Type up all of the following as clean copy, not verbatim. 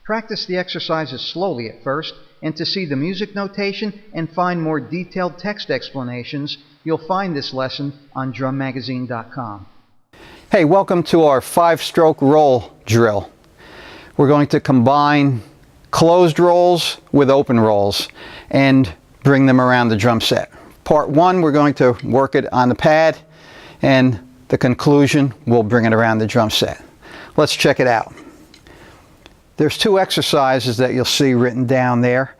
Practice the exercises slowly at first, and to see the music notation and find more detailed text explanations, you'll find this lesson on drummagazine.com. Hey, welcome to our 5-stroke roll drill. We're going to combine closed rolls with open rolls and bring them around the drum set. Part 1, we're going to work it on the pad, and the conclusion, we'll bring it around the drum set. Let's check it out. There's 2 exercises that you'll see written down there.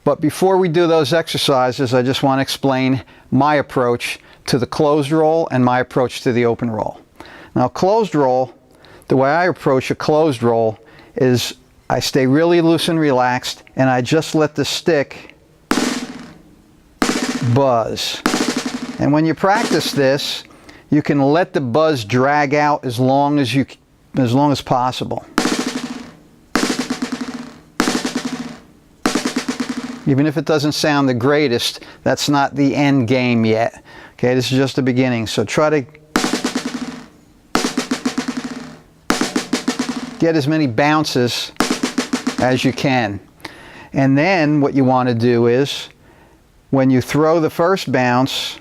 But before we do those exercises, I just want to explain my approach to the closed roll and my approach to the open roll. Now, closed roll, the way I approach a closed roll is I stay really loose and relaxed, and I just let the stick buzz. And when you practice this, you can let the buzz drag out as long as possible. Even if it doesn't sound the greatest, that's not the end game yet. Okay, this is just the beginning. So try to get as many bounces as you can. And then what you want to do is, when you throw the first bounce,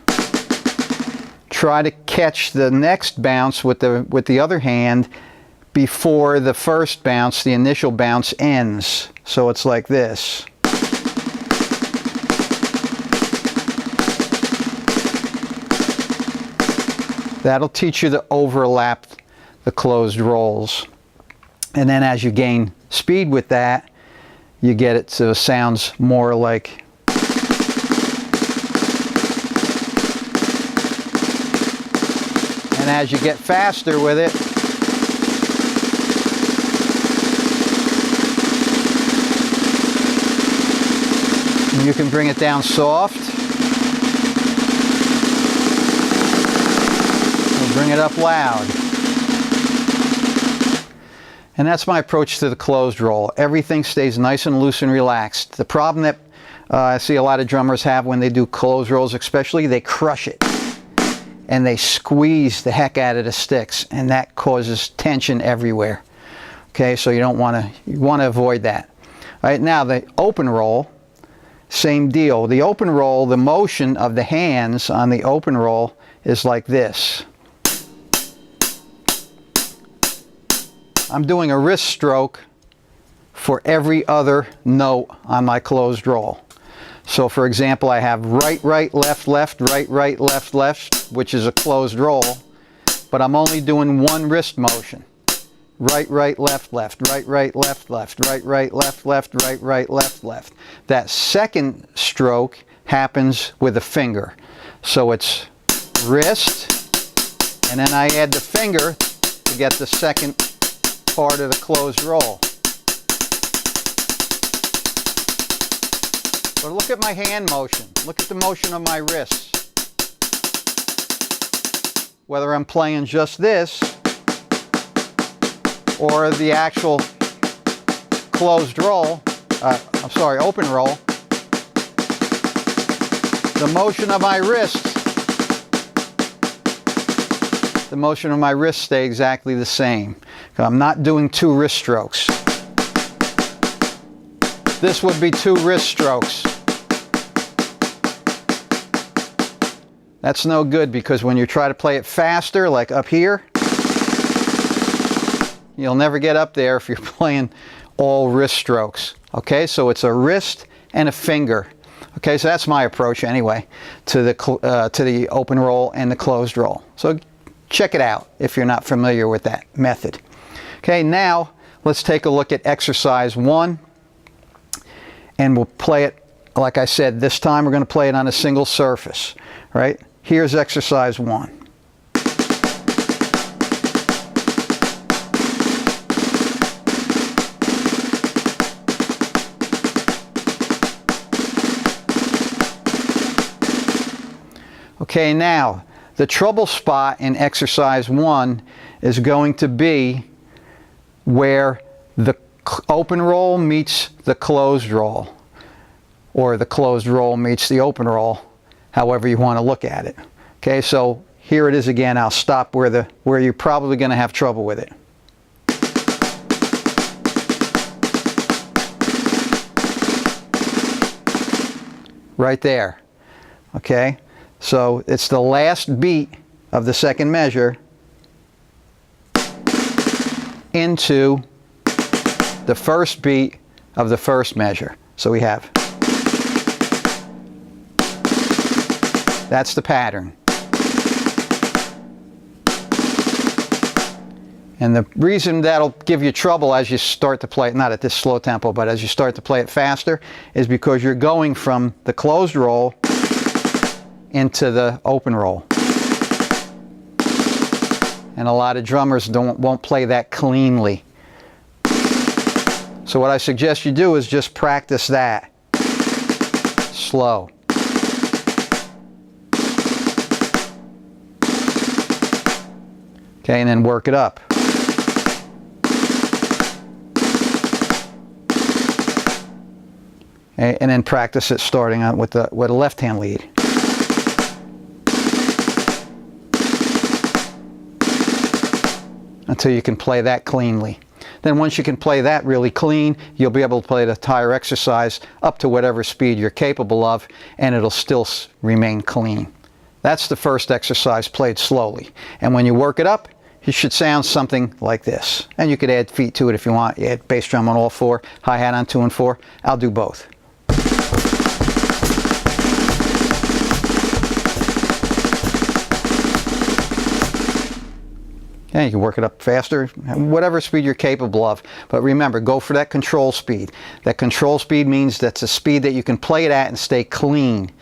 try to catch the next bounce with the other hand before the first bounce, the initial bounce, ends. So it's like this. That'll teach you to overlap the closed rolls. And then as you gain speed with that, you get it so it sounds more like and as you get faster with it, you can bring it down soft. Bring it up loud. And that's my approach to the closed roll. Everything stays nice and loose and relaxed. The problem that I see a lot of drummers have when they do closed rolls especially, they crush it. And they squeeze the heck out of the sticks, and that causes tension everywhere. Okay, so you want to avoid that. All right, now the open roll, same deal. The open roll, the motion of the hands on the open roll is like this. I'm doing a wrist stroke for every other note on my closed roll. So for example, I have right, right, left, left, right, right, left, left, which is a closed roll, but I'm only doing one wrist motion. Right, right, left, left, right, right, left, left, right, right, left, left, right, right, left, left. That second stroke happens with a finger. So it's wrist, and then I add the finger to get the second part of the closed roll. But look at my hand motion. Look at the motion of my wrists. Whether I'm playing just this or the actual closed roll, open roll, the motion of my wrists stay exactly the same. I'm not doing 2 wrist strokes. This would be 2 wrist strokes. That's no good, because when you try to play it faster, like up here, you'll never get up there if you're playing all wrist strokes. Okay, so it's a wrist and a finger. Okay, so that's my approach anyway to the open roll and the closed roll. So check it out if you're not familiar with that method. Okay, now let's take a look at exercise 1, and we'll play it, like I said, this time we're going to play it on a single surface, right? Here's exercise 1. Okay, now the trouble spot in exercise 1 is going to be where the open roll meets the closed roll, or the closed roll meets the open roll, however you want to look at it. Okay, so here it is again. I'll stop where you're probably going to have trouble with it. right there. Okay, so it's the last beat of the second measure into the first beat of the first measure. So we have, that's the pattern. And the reason that'll give you trouble as you start to play it, not at this slow tempo, but as you start to play it faster, is because you're going from the closed roll into the open roll. And a lot of drummers won't play that cleanly. So what I suggest you do is just practice that slow. Okay, and then work it up. Okay, and then practice it starting out with a left-hand lead. Until you can play that cleanly. Then once you can play that really clean, you'll be able to play the entire exercise up to whatever speed you're capable of, and it'll still remain clean. That's the first exercise played slowly. And when you work it up, it should sound something like this. And you could add feet to it if you want. You add bass drum on all four, hi-hat on 2 and 4. I'll do both. Yeah, you can work it up faster, whatever speed you're capable of. But remember, go for that control speed. That control speed means that's a speed that you can play it at and stay clean.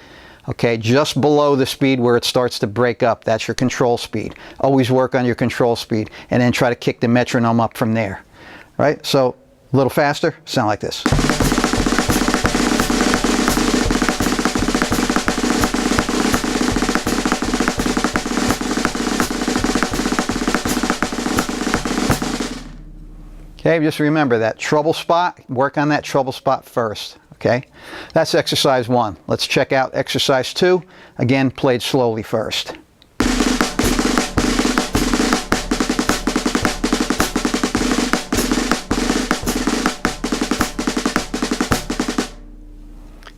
Okay, just below the speed where it starts to break up. That's your control speed. Always work on your control speed and then try to kick the metronome up from there. Right? So, a little faster, sound like this. Okay, just remember that treble spot, work on that treble spot first, okay? That's exercise 1. Let's check out exercise 2, again played slowly first.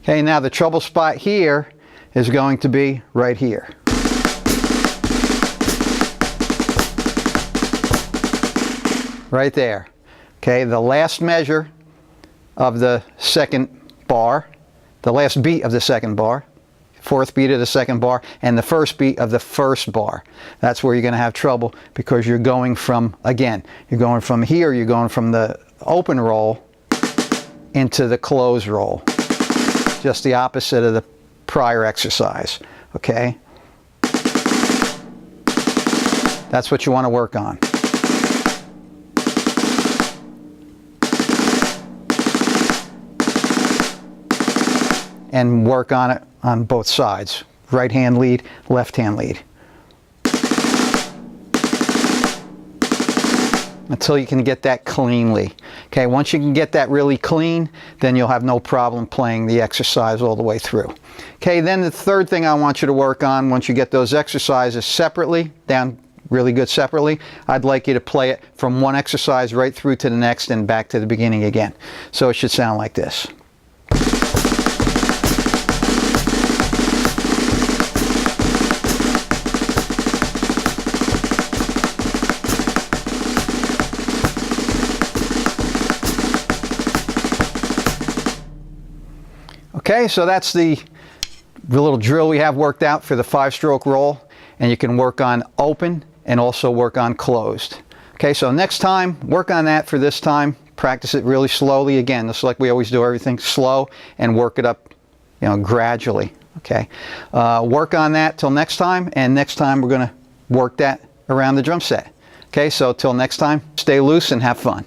Okay, now the treble spot here is going to be right here. Right there. Okay, the last measure of the second bar, the last beat of the second bar, fourth beat of the second bar, and the first beat of the first bar. That's where you're going to have trouble because you're going from, again, you're going from here, you're going from the open roll into the closed roll. Just the opposite of the prior exercise, okay? That's what you want to work on. And work on it on both sides. Right hand lead, left hand lead. Until you can get that cleanly. Okay, once you can get that really clean, then you'll have no problem playing the exercise all the way through. Okay, then the third thing I want you to work on, once you get those exercises separately, down really good separately, I'd like you to play it from one exercise right through to the next and back to the beginning again. So it should sound like this. Okay, so that's the little drill we have worked out for the 5-stroke roll, and you can work on open and also work on closed. Okay, so next time, work on that for this time. Practice it really slowly. Again, just like we always do, everything slow and work it up, gradually. Okay, work on that till next time, and next time we're going to work that around the drum set. Okay, so till next time, stay loose and have fun.